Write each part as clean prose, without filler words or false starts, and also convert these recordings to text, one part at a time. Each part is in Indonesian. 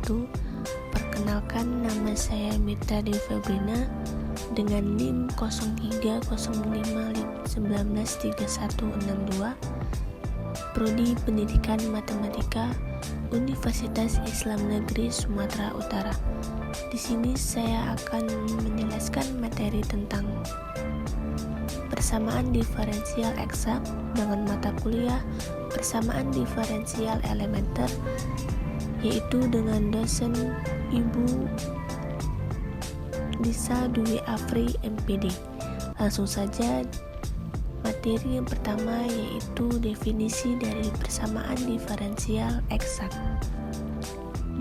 wabarakatuh. Perkenalkan, nama saya Mita Dewi Febrina dengan NIM 0305193162, Prodi Pendidikan Matematika, Universitas Islam Negeri Sumatera Utara. Di sini saya akan menjelaskan materi tentang persamaan diferensial eksak dengan mata kuliah persamaan diferensial elementer, yaitu dengan dosen Ibu Disa Dwi Afri MPD. Langsung saja, materi yang pertama yaitu definisi dari persamaan diferensial eksak.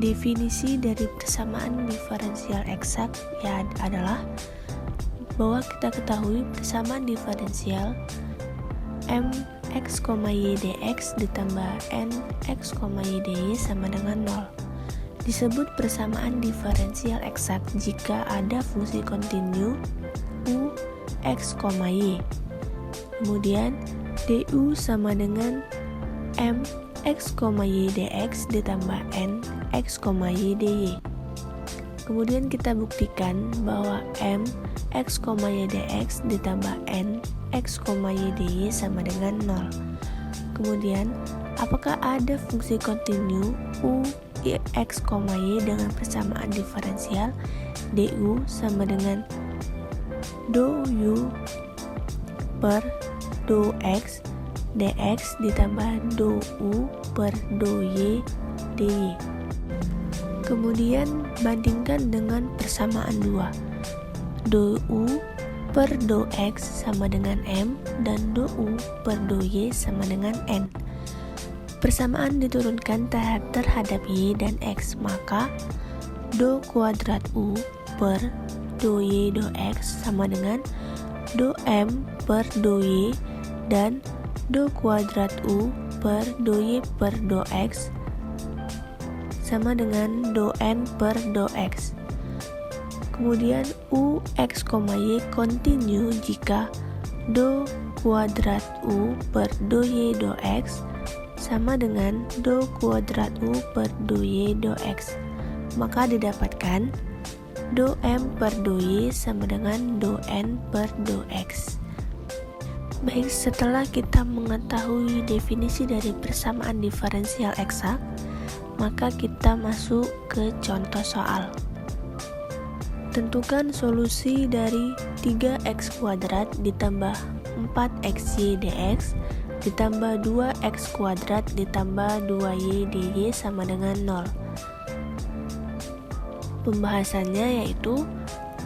Definisi dari persamaan diferensial eksak adalah bahwa kita ketahui persamaan diferensial mx, y dx ditambah nx, y dy sama dengan 0. Disebut persamaan diferensial eksak jika ada fungsi kontinu u x, y. Kemudian du sama dengan mx, y dx ditambah nx, y dy. Kemudian kita buktikan bahwa mx, y dx ditambah nx, y dy sama dengan 0. Kemudian, apakah ada fungsi kontinu u x, y dengan persamaan diferensial du sama dengan do u per do x dx ditambah do u per do y dy. Kemudian bandingkan dengan persamaan 2. Do u per do x sama dengan m dan do u per do y sama dengan n. Persamaan diturunkan terhadap y dan x, maka do kuadrat u per do y do x sama dengan do m per do y dan do kuadrat u per do y per do x sama dengan do n per do x. Kemudian u x, y kontinu jika do kuadrat u per do y do x sama dengan do kuadrat u per do y do x, maka didapatkan do m per do y sama dengan do n per do x. Baik, setelah kita mengetahui definisi dari persamaan diferensial eksak, maka kita masuk ke contoh soal. Tentukan solusi dari 3x kuadrat ditambah 4xy dx ditambah 2x kuadrat ditambah 2y dy sama dengan 0. Pembahasannya yaitu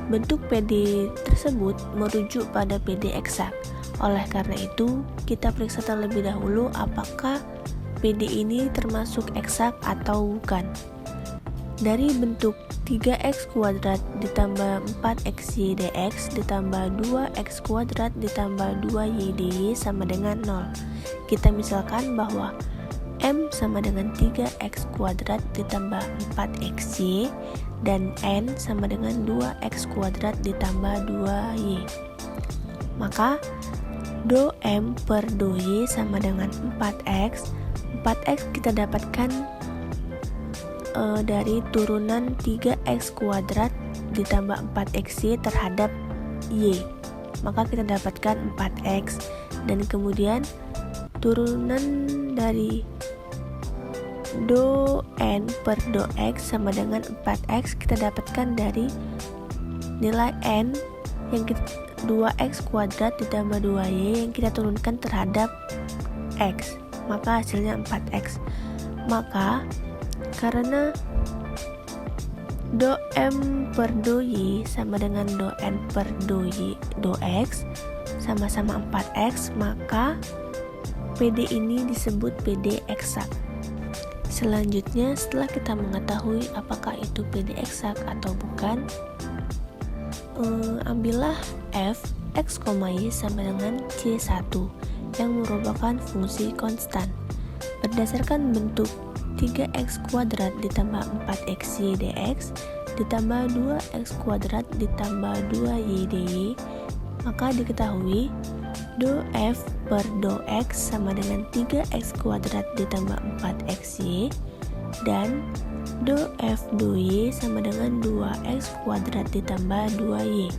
bentuk PD tersebut merujuk pada PD eksak. Oleh karena itu, kita periksa terlebih dahulu apakah PD ini termasuk eksak atau bukan. Dari bentuk 3x kuadrat ditambah 4xy dx ditambah 2x kuadrat ditambah 2y dy sama dengan 0. Kita misalkan bahwa m sama dengan 3x kuadrat ditambah 4xy dan n sama dengan 2x kuadrat ditambah 2y. Maka do m per do y sama dengan 4x. 4x kita dapatkan dari turunan 3x kuadrat ditambah 4xy terhadap y, maka kita dapatkan 4x, dan kemudian turunan dari do n per do x sama dengan 4x kita dapatkan dari nilai n yang 2x kuadrat ditambah 2y yang kita turunkan terhadap x, maka hasilnya 4x. Maka karena do m per do y sama dengan do n per do y do x sama-sama 4x, maka PD ini disebut PD eksak. Selanjutnya, setelah kita mengetahui apakah itu PD eksak atau bukan, ambillah f x, y sama dengan c1 yang merupakan fungsi konstan. Berdasarkan bentuk 3x kuadrat ditambah 4xy dx ditambah 2x kuadrat ditambah 2y dy, maka diketahui do f per do x sama dengan 3x kuadrat ditambah 4xy dan Do F do Y sama dengan 2x kuadrat ditambah 2y.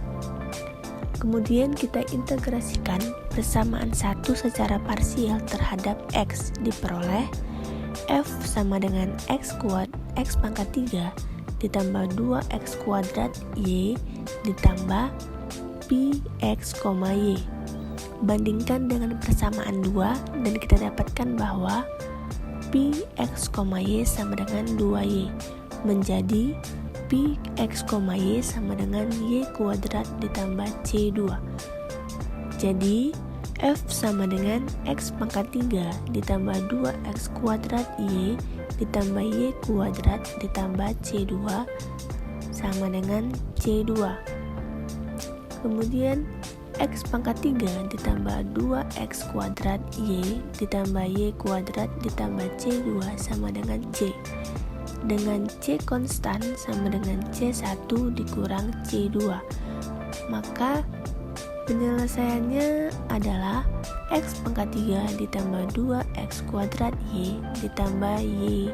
Kemudian kita integrasikan persamaan 1 secara parsial terhadap x, diperoleh F sama dengan x pangkat 3 ditambah 2x kuadrat y ditambah pi x, y. Bandingkan dengan persamaan 2 dan kita dapatkan bahwa pi x, y sama dengan 2y, menjadi pi x, y sama dengan y kuadrat ditambah c2. Jadi f sama dengan x pangkat 3 ditambah 2x kuadrat y ditambah y kuadrat ditambah c2 sama dengan c2. Kemudian x pangkat 3 ditambah 2x kuadrat y ditambah y kuadrat ditambah c2 sama dengan c. Dengan c konstan sama dengan c1 dikurang c2. Maka penyelesaiannya adalah x pangkat 3 ditambah 2x kuadrat y ditambah y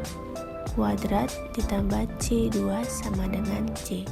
kuadrat ditambah c2 sama dengan c.